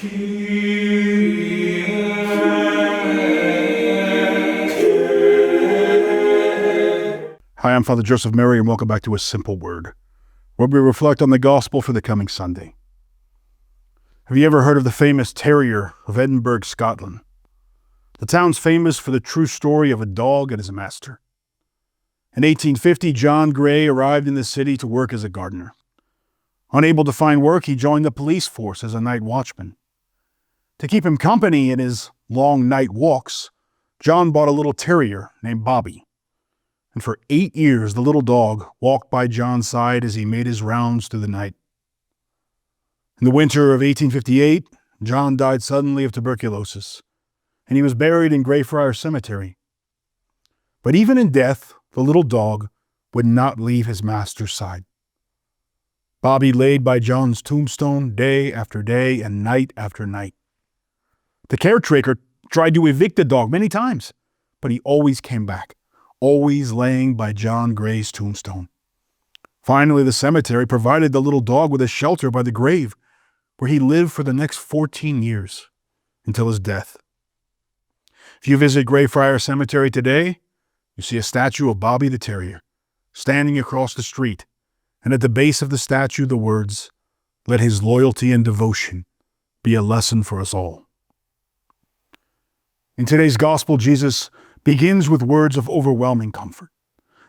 Hi, I'm Father Joseph Mary, and welcome back to A Simple Word, where we reflect on the gospel for the coming Sunday. Have you ever heard of the famous terrier of Edinburgh, Scotland? The town's famous for the true story of a dog and his master. In 1850, John Gray arrived in the city to work as a gardener. Unable to find work, he joined the police force as a night watchman. To keep him company in his long night walks, John bought a little terrier named Bobby. And for 8 years, the little dog walked by John's side as he made his rounds through the night. In the winter of 1858, John died suddenly of tuberculosis, and he was buried in Greyfriars Cemetery. But even in death, the little dog would not leave his master's side. Bobby laid by John's tombstone day after day and night after night. The caretaker tried to evict the dog many times, but he always came back, always laying by John Gray's tombstone. Finally, the cemetery provided the little dog with a shelter by the grave, where he lived for the next 14 years, until his death. If you visit Greyfriars Cemetery today, you see a statue of Bobby the Terrier, standing across the street, and at the base of the statue the words, "Let his loyalty and devotion be a lesson for us all." In today's gospel, Jesus begins with words of overwhelming comfort.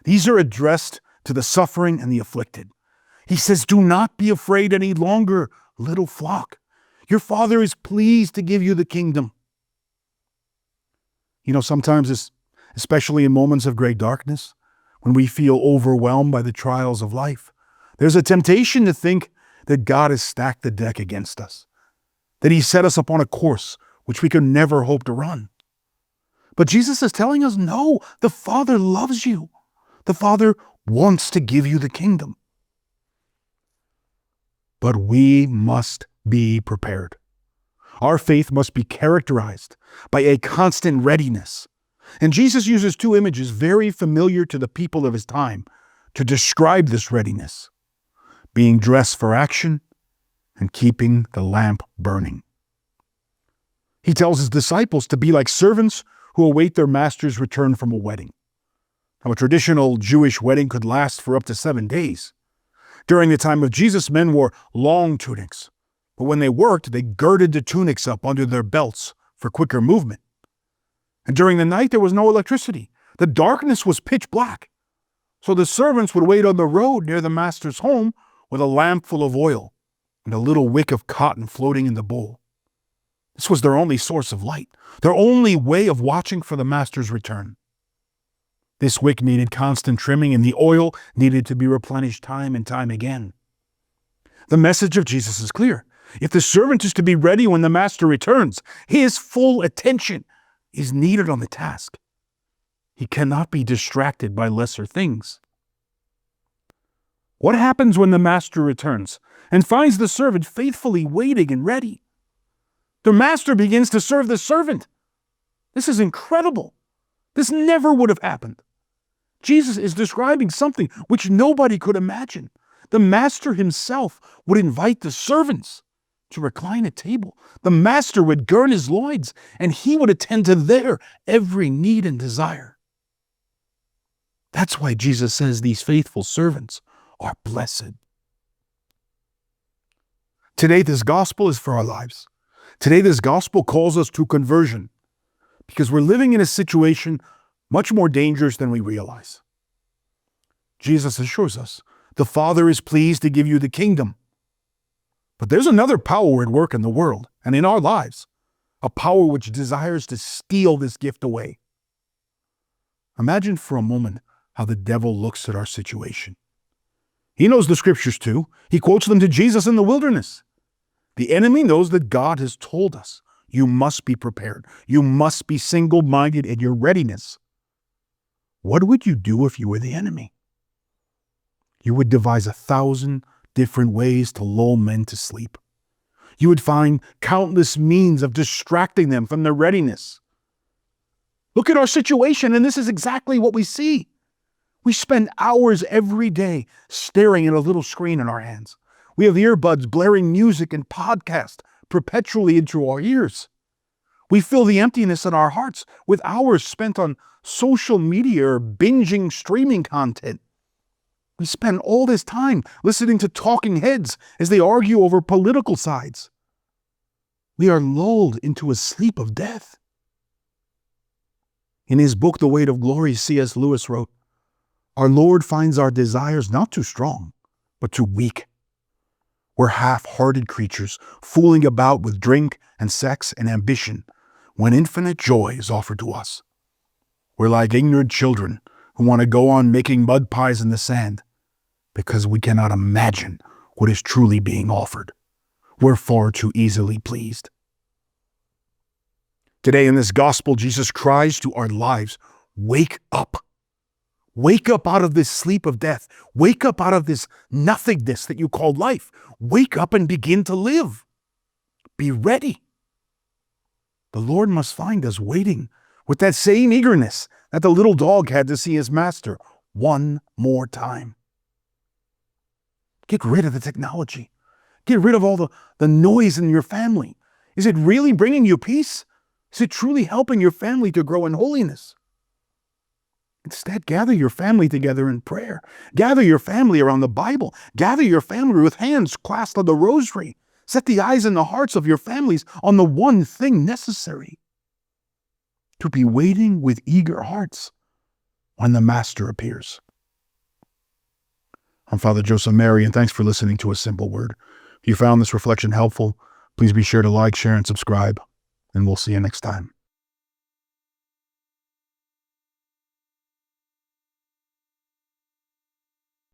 These are addressed to the suffering and the afflicted. He says, "Do not be afraid any longer, little flock. Your Father is pleased to give you the kingdom." You know, sometimes, especially in moments of great darkness, when we feel overwhelmed by the trials of life, there's a temptation to think that God has stacked the deck against us, that He set us upon a course which we could never hope to run. But Jesus is telling us, no, the Father loves you. The Father wants to give you the kingdom. But we must be prepared. Our faith must be characterized by a constant readiness. And Jesus uses two images very familiar to the people of His time to describe this readiness: being dressed for action and keeping the lamp burning. He tells His disciples to be like servants who await their master's return from a wedding. Now, a traditional Jewish wedding could last for up to 7 days. During the time of Jesus, men wore long tunics, but when they worked, they girded the tunics up under their belts for quicker movement. And during the night, there was no electricity. The darkness was pitch black. So the servants would wait on the road near the master's home with a lamp full of oil and a little wick of cotton floating in the bowl. This was their only source of light, their only way of watching for the master's return. This wick needed constant trimming, and the oil needed to be replenished time and time again. The message of Jesus is clear. If the servant is to be ready when the master returns, his full attention is needed on the task. He cannot be distracted by lesser things. What happens when the master returns and finds the servant faithfully waiting and ready? The master begins to serve the servant. This is incredible. This never would have happened. Jesus is describing something which nobody could imagine. The master himself would invite the servants to recline at table. The master would gird his loins, and he would attend to their every need and desire. That's why Jesus says these faithful servants are blessed. Today, this gospel is for our lives. Today, this gospel calls us to conversion because we're living in a situation much more dangerous than we realize. Jesus assures us, the Father is pleased to give you the kingdom. But there's another power at work in the world and in our lives, a power which desires to steal this gift away. Imagine for a moment how the devil looks at our situation. He knows the scriptures too. He quotes them to Jesus in the wilderness. The enemy knows that God has told us, you must be prepared. You must be single-minded in your readiness. What would you do if you were the enemy? You would devise 1,000 different ways to lull men to sleep. You would find countless means of distracting them from their readiness. Look at our situation, and this is exactly what we see. We spend hours every day staring at a little screen in our hands. We have earbuds blaring music and podcasts perpetually into our ears. We fill the emptiness in our hearts with hours spent on social media or binging streaming content. We spend all this time listening to talking heads as they argue over political sides. We are lulled into a sleep of death. In his book, The Weight of Glory, C.S. Lewis wrote, "Our Lord finds our desires not too strong, but too weak. We're half-hearted creatures, fooling about with drink and sex and ambition, when infinite joy is offered to us. We're like ignorant children who want to go on making mud pies in the sand, because we cannot imagine what is truly being offered. We're far too easily pleased." Today in this gospel, Jesus cries to our lives, wake up. Wake up out of this sleep of death. Wake up out of this nothingness that you call life. Wake up and begin to live. Be ready. The Lord must find us waiting with that same eagerness that the little dog had to see his master one more time. Get rid of the technology. Get rid of all the noise in your family. Is it really bringing you peace? Is it truly helping your family to grow in holiness? Instead, gather your family together in prayer. Gather your family around the Bible. Gather your family with hands clasped on the rosary. Set the eyes and the hearts of your families on the one thing necessary: to be waiting with eager hearts when the Master appears. I'm Father Joseph Mary, and thanks for listening to A Simple Word. If you found this reflection helpful, please be sure to like, share, and subscribe, and we'll see you next time.